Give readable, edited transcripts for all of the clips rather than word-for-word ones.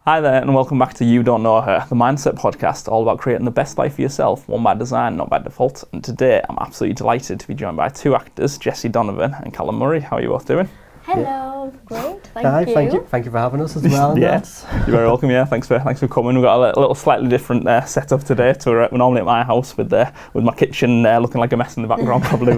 Hi there, and welcome back to You Don't Know Her, the mindset podcast all about creating the best life for yourself, one by design, not by default. And today I'm absolutely delighted to be joined by two actors, Jessie Donovan and Calum Murray. How are you both doing? Hello, great. Thank you. Thank you for having us as well. Yes, you're very welcome. Yeah, thanks for coming. We've got a little slightly different setup today. We're normally at my house with my kitchen looking like a mess in the background, probably.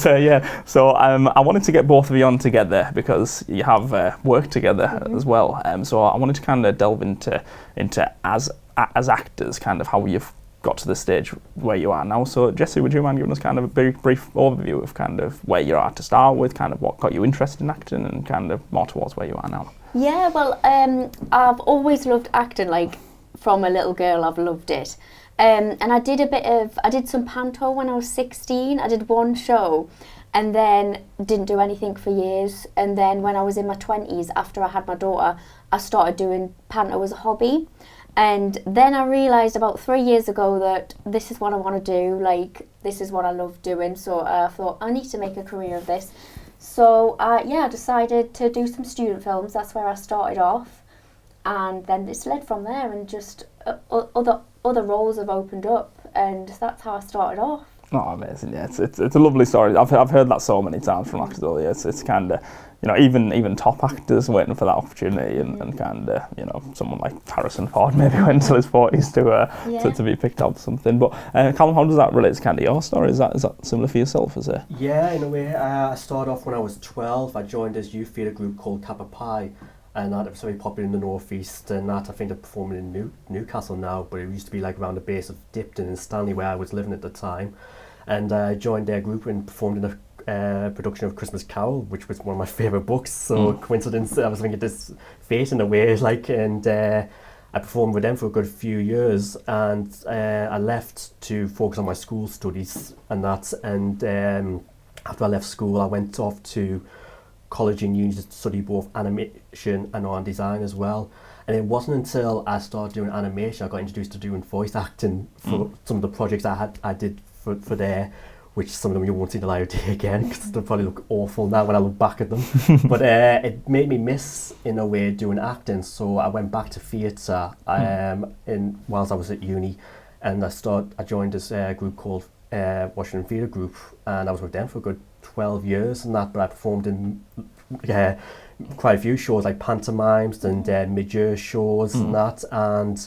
Yeah. So I wanted to get both of you on together because you have worked together as well. So I wanted to kind of delve into as actors, kind of how you've got to the stage where you are now. So Jessie, would you mind giving us kind of a very brief overview of kind of where you are to start with, kind of what got you interested in acting and kind of more towards where you are now? Yeah, well, I've always loved acting, like from a little girl I've loved it. And I did some panto when I was 16. I did one show and then didn't do anything for years. And then when I was in my 20s, after I had my daughter, I started doing panto as a hobby. And then I realised about 3 years ago that this is what I want to do, like this is what I love doing, so I thought I need to make a career of this. So I decided to do some student films. That's where I started off, and then it's led from there, and just other roles have opened up, and that's how I started off. Oh, amazing! Yeah, it's a lovely story. I've heard that so many times from actors. Yeah, it's kind of, you know, even top actors waiting for that opportunity, and kind of, someone like Harrison Ford maybe went until his 40s to be picked up for something. But Calum, how does that relate to kind of your story? Is that similar for yourself? Is it? Yeah, in a way. I started off when I was 12. I joined this youth theatre group called Kappa Pi, and that was very popular in the northeast. And that I think they're performing in Newcastle now, but it used to be like around the base of Dipton in Stanley, where I was living at the time. And I joined their group and performed in a production of Christmas Carol, which was one of my favourite books. So coincidence, I was thinking this fate in a way, and I performed with them for a good few years, and I left to focus on my school studies and that. And after I left school, I went off to college and uni to study both animation and art design as well. And it wasn't until I started doing animation I got introduced to doing voice acting for some of the projects I did for there, which some of them you won't see the light of day again because they probably look awful now when I look back at them. But it made me miss, in a way, doing acting. So I went back to theatre whilst I was at uni, and I joined this group called Washington Theatre Group, and I was with them for a good 12 years and that. But I performed in quite a few shows like pantomimes and mid-year shows and that. And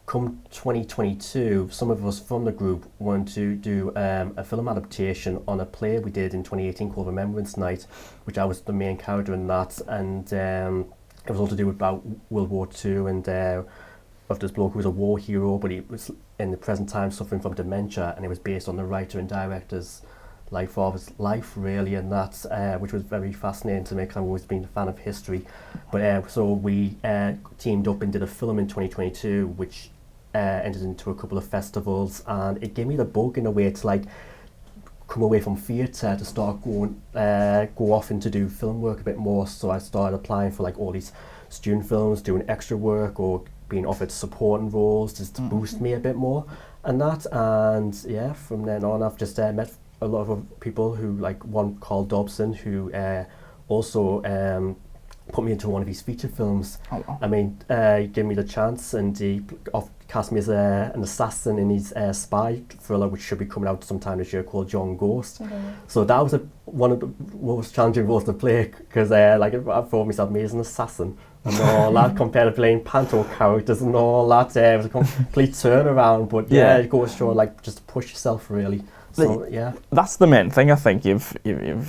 come 2022, some of us from the group wanted to do a film adaptation on a play we did in 2018 called Remembrance Night, which I was the main character in that, and it was all to do about World War II and of this bloke who was a war hero, but he was in the present time suffering from dementia, and it was based on the writer and director's life of his life, really, and that, which was very fascinating to me because I've always been a fan of history. But so we teamed up and did a film in 2022, which entered into a couple of festivals, and it gave me the bug in a way to like come away from theatre to start go off and to do film work a bit more. So I started applying for like all these student films, doing extra work or being offered supporting roles just to boost me a bit more and that. And yeah, from then on I've just met a lot of people who, like one Carl Dobson, who also put me into one of his feature films. Oh, wow. I mean, he gave me the chance, and he cast me as an assassin in his spy thriller, which should be coming out sometime this year, called John Ghost. So that was one of the most challenging roles to play, because I thought myself as an assassin and all that, compared to playing panto characters and all that. It was a complete turnaround, but yeah, it goes to show, like, just push yourself, really. So yeah, that's the main thing. I think you've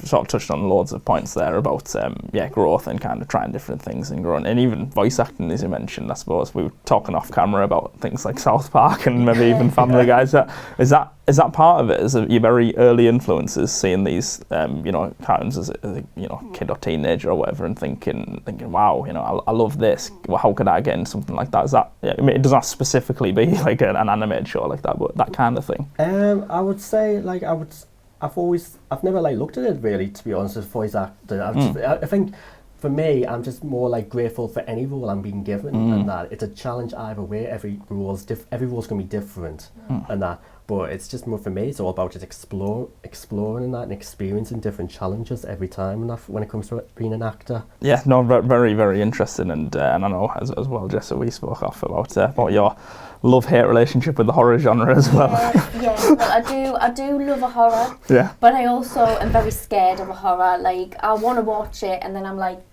sort of touched on loads of points there about growth and kind of trying different things and growing, and even voice acting, as you mentioned. I suppose we were talking off camera about things like South Park and maybe even Family Guy. Is that part of it? Is it your very early influences, seeing these cartoons as a kid or teenager or whatever, and thinking wow, I love this. Well, how could I get into something like that? Is that I mean, it doesn't have to specifically be like an animated show like that, but that kind of thing. I would say I've never like looked at it really, to be honest, as voice acting. I think for me, I'm just more like grateful for any role I'm being given, and that it's a challenge either way. Every role's going to be different, and that. But it's just more for me. It's all about just exploring that and experiencing different challenges every time. And when it comes to being an actor. Yeah, no, very, very interesting. And I know as well, Jessie, we spoke off about your love-hate relationship with the horror genre as well. Yeah. Well, I do love a horror. Yeah. But I also am very scared of a horror. Like, I want to watch it, and then I'm like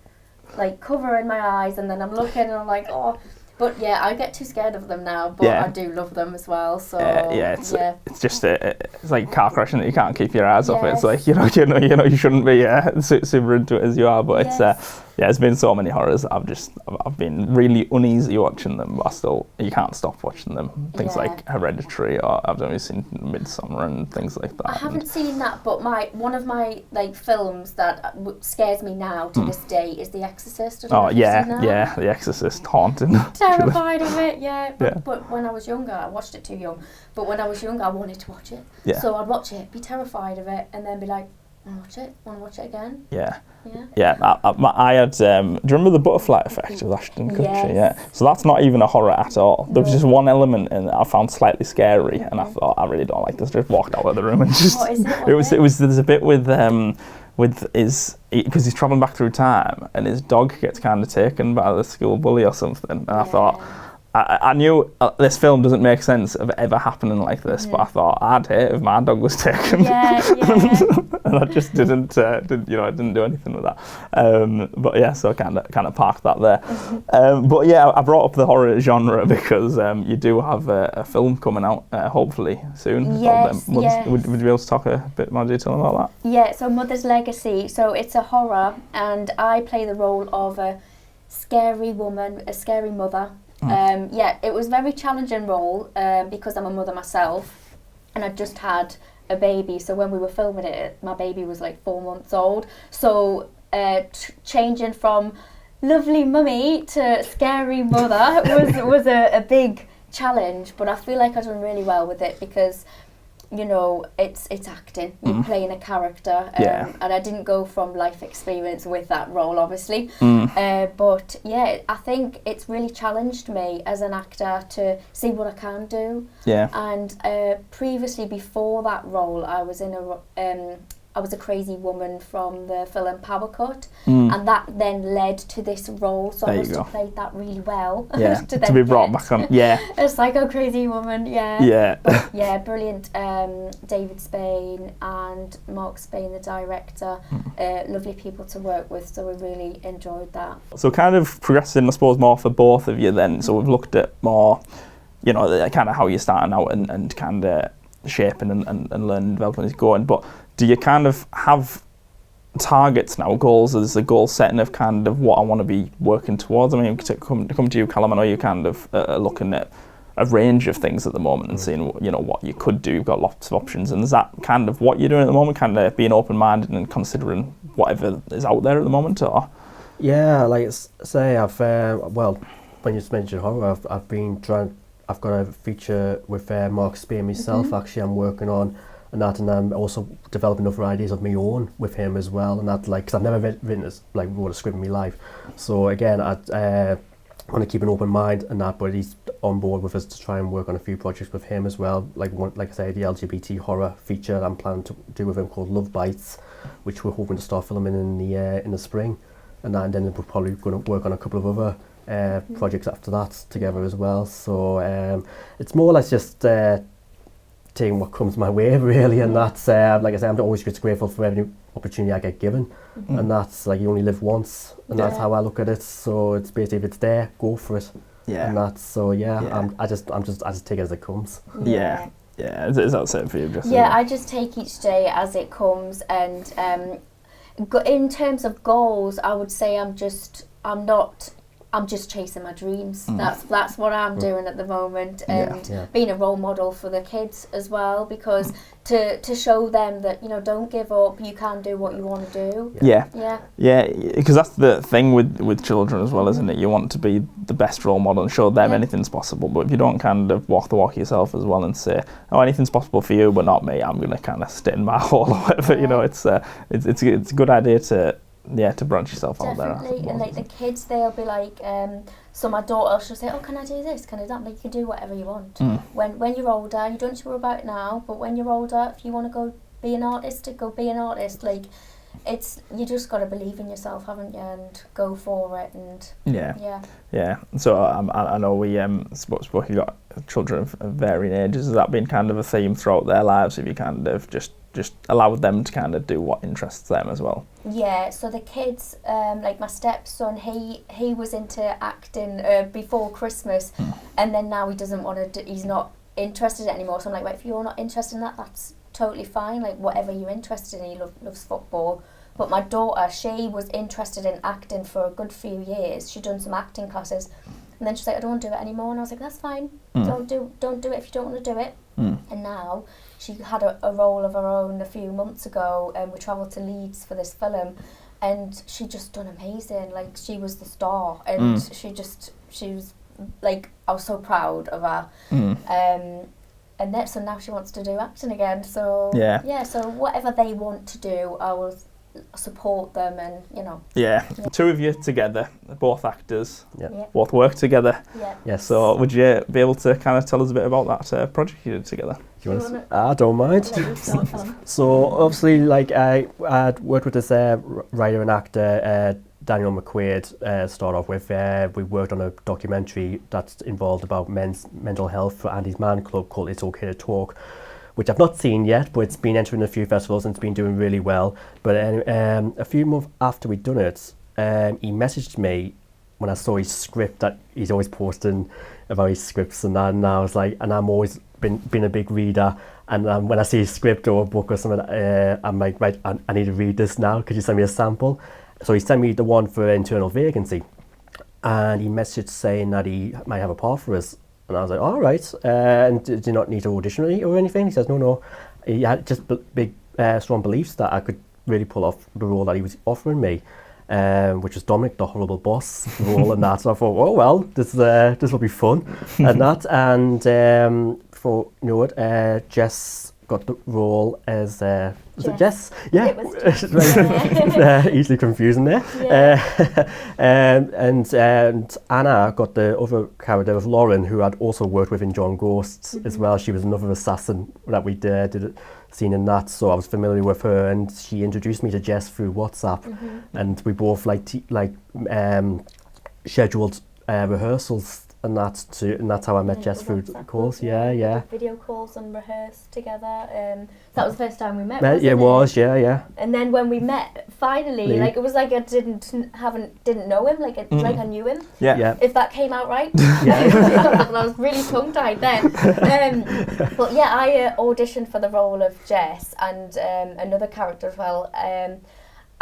covering my eyes, and then I'm looking, and I'm like, oh. But yeah, I get too scared of them now, but I do love them as well. So it's just it's like car crashing that you can't keep your eyes off it. It's like you know you shouldn't be super into it as you are, but it's been so many horrors. I've been really uneasy watching them, but you can't stop watching them. Things like Hereditary, or I've only seen Midsummer and things like that. I haven't seen that, but one of my films that scares me now to this day is The Exorcist. The Exorcist, haunting. Terrified of it, but when I was younger, I watched it too young, but when I was younger I wanted to watch it, so I'd watch it, be terrified of it, and then be like, want to watch it again. I had do you remember The Butterfly Effect with Ashton Kutcher? So that's not even a horror at all. There was just one element in it I found slightly scary, and I thought, I really don't like this. Just walked out of the room and just what is it? It was there's a bit with his, because he's travelling back through time, and his dog gets kind of taken by the school bully or something, and I thought, I knew this film doesn't make sense of ever happening like this, but I thought I'd hate if my dog was taken. And I just didn't I didn't do anything with that. So I kind of parked that there. I brought up the horror genre because you do have a film coming out hopefully soon. Yes. Would you be able to talk a bit more detail about that? Yeah, so Mother's Legacy. So it's a horror, and I play the role of a scary woman, a scary mother. It was a very challenging role because I'm a mother myself, and I'd just had a baby. So when we were filming it, my baby was like 4 months old. So changing from lovely mummy to scary mother was a big challenge. But I feel like I've done really well with it because, it's acting. You're playing a character, and I didn't go from life experience with that role, obviously. But I think it's really challenged me as an actor to see what I can do. And previously, before that role, I was I was a crazy woman from the film Power Cut, and that then led to this role. So I must have played that really well. to be brought back on. A psycho crazy woman. But, brilliant. David Spain and Mark Spain, the director, lovely people to work with. So we really enjoyed that. So kind of progressing, I suppose, more for both of you then. So we've looked at more, kind of how you're starting out and kind of shaping and learning and developing as you're going. But do you kind of have targets now, goals as a goal setting of kind of what I want to be working towards? I mean, to come to you, Calum, I know you're kind of looking at a range of things at the moment and seeing, what you could do. You've got lots of options. And is that kind of what you're doing at the moment, kind of being open-minded and considering whatever is out there at the moment? Or? Yeah, like say I've, when you mentioned horror, I've got a feature with Mark Spain myself, actually I'm working on, and I'm also developing other ideas of my own with him as well, and that, like, because I've never wrote a script in my life, so again I want to keep an open mind and that, but he's on board with us to try and work on a few projects with him as well, like I say, the LGBT horror feature I'm planning to do with him called Love Bites, which we're hoping to start filming in the spring, and then we're probably going to work on a couple of other projects after that together as well. So it's more or less just taking what comes my way, really, and that's like I say, I'm always just grateful for every opportunity I get given, and that's like you only live once, and that's how I look at it. So it's basically, if it's there, go for it. And that's so I just take it as it comes. Is that same for you, Jessie? I just take each day as it comes, and in terms of goals, I would say I'm just chasing my dreams. That's what I'm doing at the moment, and being a role model for the kids as well, because to show them that don't give up, you can do what you want to do. Because that's the thing with children as well, isn't it? You want to be the best role model and show them anything's possible, but if you don't kind of walk the walk yourself as well and say, anything's possible for you but not me, I'm going to kind of stay in my hole or whatever. It's a good idea to to branch yourself out there. Definitely, and like the kids, they'll be like, so my daughter, she'll say, oh, can I do this, can I do that? Like, you can do whatever you want. When you're older, you don't worry about it now, but when you're older, if you want to go be an artist, go be an artist. Like, you just got to believe in yourself, haven't you, and go for it. And yeah. So I know we spoke. You got children of varying ages. Has that been kind of a theme throughout their lives? Have you kind of just allowed them to kind of do what interests them as well? Yeah. So the kids, like my stepson, he was into acting before Christmas, and then now he doesn't want to. He's not interested anymore. So I'm like, right, if you're not interested in that, that's totally fine, like whatever you're interested in. He loves football. But my daughter, she was interested in acting for a good few years. She'd done some acting classes, and then she's like, I don't want to do it anymore. And I was like, that's fine, don't do it if you don't want to do it. And now she had a role of her own a few months ago, and we travelled to Leeds for this film, and she just done amazing. Like, she was the star, and she was like, I was so proud of her. And so now she wants to do acting again. So so whatever they want to do, I will support them, and Two of you together, both actors, both work together. Yes. So would you be able to kind of tell us a bit about that project you did together? I don't mind. So obviously, like, I worked with this writer and actor, Daniel McQuaid, start off with. We worked on a documentary that's involved about men's mental health for Andy's Man Club called It's Okay to Talk, which I've not seen yet, but it's been entering a few festivals and it's been doing really well. But a few months after we'd done it, he messaged me when I saw his script that he's always posting about his scripts and that, and I was like, and I'm always been a big reader, and when I see his script or a book or something, I'm like, right, I need to read this now. Could you send me a sample? So he sent me the one for Internal Vacancy, and he messaged saying that he might have a part for us. And I was like, all right, and did you not need to audition or anything? He says, no. He had just big, strong beliefs that I could really pull off the role that he was offering me, which was Dominic, the horrible boss role, and that. So I thought, oh, well, this will be fun, and that. And Jess got the role as was it Jess? Yeah, it was Jess. Easily confusing there. And Anna got the other character of Lauren, who I'd also worked with in John Ghosts as well. She was another assassin that we did a scene in that, so I was familiar with her, and she introduced me to Jess through WhatsApp, and we both scheduled rehearsals. And that's how I met Jess through calls. Yeah. Video calls and rehearsed together. That was the first time we met. Wasn't it was, yeah. And then when we met, finally, like, it was like I didn't know him, like like I knew him. Yeah. If that came out right. I was really tongue-tied then. But yeah, I auditioned for the role of Jess and another character as well.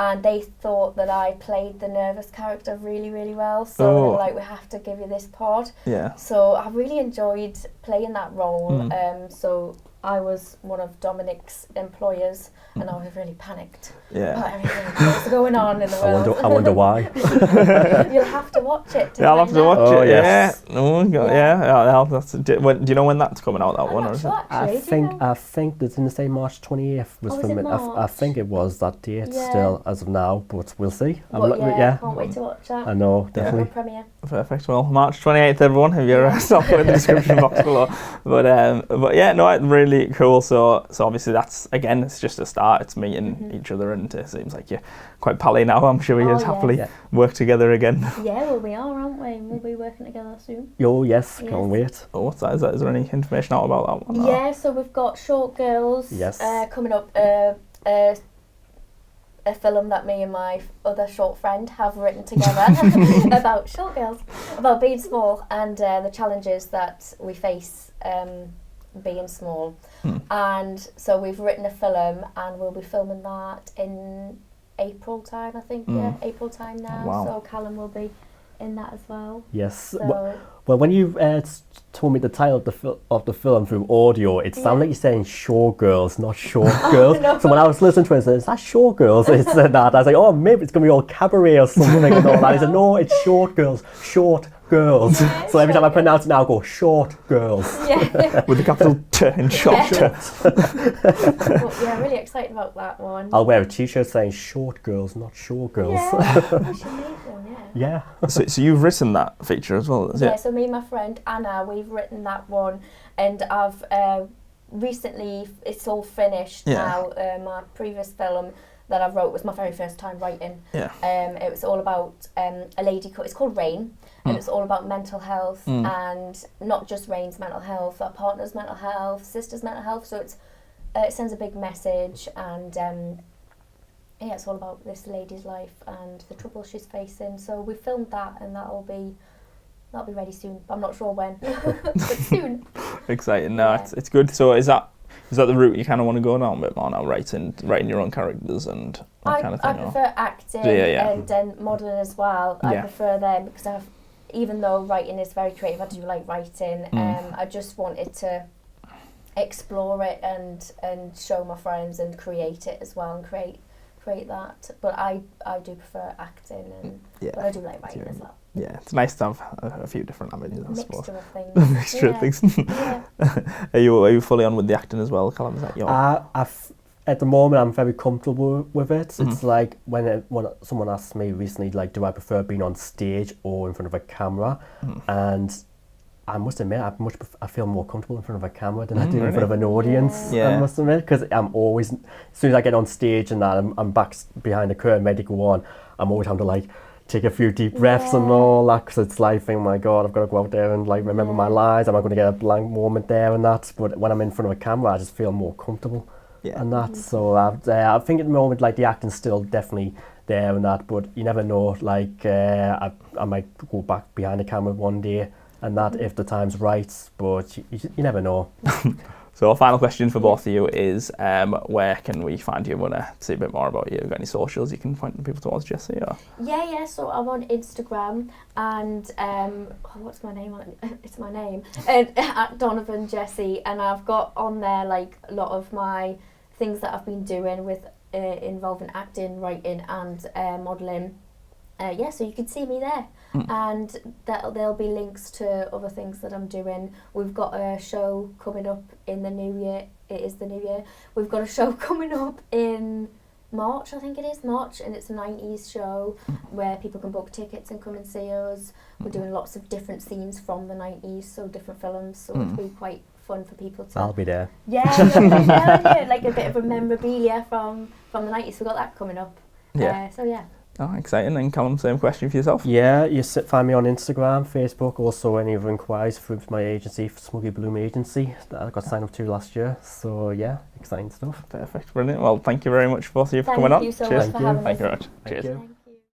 And they thought that I played the nervous character really, really well. So they were like, we have to give you this part. Yeah. So I really enjoyed playing that role. So I was one of Dominic's employers, and I was really panicked about everything that was going on in the world. I wonder why. You'll have to watch it. I'll have to watch it. Yes. Yeah. Oh God. Yeah. Do you know when that's coming out? That I'm one, not or is sure, it? actually, I think it's in the same March 28th was was from it it. I think it was that date still as of now, but we'll see. Can't wait to watch that. I know, definitely. Premiere. Perfect. Well, March 28th, everyone. Have your stuff in the description box below. But yeah, no, it's really cool. So obviously that's, again, it's just a start. It's meeting each other, and it seems like you're quite pally now. I'm sure you'd happily work together again. Yeah, well, we are, aren't we? We'll be working together soon. Oh yes, can't wait. Oh, what's that? Is there any information out about that one? Yeah, so we've got Short Girls coming up. A film that me and my other short friend have written together about short girls, about being small and the challenges that we face being small. And so we've written a film, and we'll be filming that in April time, I think. April time now. Wow. So Calum will be in that as well. Yes. So well, when you told me the title of the film through audio, it sounded like you're saying Showgirls, not Short Girls. No. So when I was listening to it, I said, is that Showgirls? It said that. I was like, oh, maybe it's going to be all cabaret or something like that. He said, no, it's Short Girls, short girls. So every time I pronounce it now, I go short girls. Yeah. With the capital T in short. But yeah, I'm really excited about that one. I'll wear a t-shirt saying short girls, not short girls. Yeah, I should make one, yeah. Yeah. So you've written that feature as well, is Yeah, it? so me and my friend Anna, we've written that one, and I've recently, it's all finished now. My previous film that I wrote was my very first time writing. Yeah. It was all about a lady called, it's called Rain, and it's all about mental health, and not just Rain's mental health, our partner's mental health, sister's mental health, so it's it sends a big message, and yeah, it's all about this lady's life and the trouble she's facing. So we filmed that, and that'll be ready soon. I'm not sure when, but soon. Exciting. No, it's good. So is that the route you kind of want to go down a bit more now, writing your own characters and that kind of thing? I prefer acting and modelling as well. I prefer them because even though writing is very creative, I do like writing. I just wanted to explore it and show my friends and create it as well and create that. But I do prefer acting, but I do like writing as well. Yeah, it's nice to have a few different avenues, I suppose. Mixture of things. Mixture of things. Yeah. Are you fully on with the acting as well, Calum? Is that your? At the moment, I'm very comfortable with it. It's like when someone asked me recently, like, do I prefer being on stage or in front of a camera? And I must admit, I feel more comfortable in front of a camera than I do in front of an audience. Yeah. I must admit, because I'm always, as soon as I get on stage and that, I'm back behind the curtain ready to go on. I'm always having to like take a few deep breaths and all that, because it's like, oh my God, I've got to go out there and like remember my lines. Am I going to get a blank moment there and that? But when I'm in front of a camera, I just feel more comfortable and that. So I think at the moment, like, the acting's still definitely there and that, but you never know. Like I might go back behind the camera one day and that if the time's right, but you never know. So our final question for both of you is, where can we find you? Want to see a bit more about you? Got any socials you can point people towards, Jessie? Or? Yeah. So I'm on Instagram, and what's my name? It's my name at Donovan Jessie, and I've got on there like a lot of my things that I've been doing with involving acting, writing, and modelling. So you can see me there. And there'll be links to other things that I'm doing. We've got a show coming up in the new year. It is the new year. We've got a show coming up in March, I think it is, March, and it's a 90s show where people can book tickets and come and see us. We're doing lots of different scenes from the 90s, so different films, so it'll be quite fun for people to... I'll be there. Yeah, like a bit of a memorabilia from the 90s. We've got that coming up. So yeah. Oh, exciting. And Calum, same question for yourself? Yeah, you find me on Instagram, Facebook, also any other inquiries through my agency, Smuggy Bloom Agency, that I got signed up to last year. So yeah, exciting stuff. Perfect, brilliant. Well, thank you very much both of you for coming on. Thank you so much for having us. Thank you very much. Cheers. Thank you.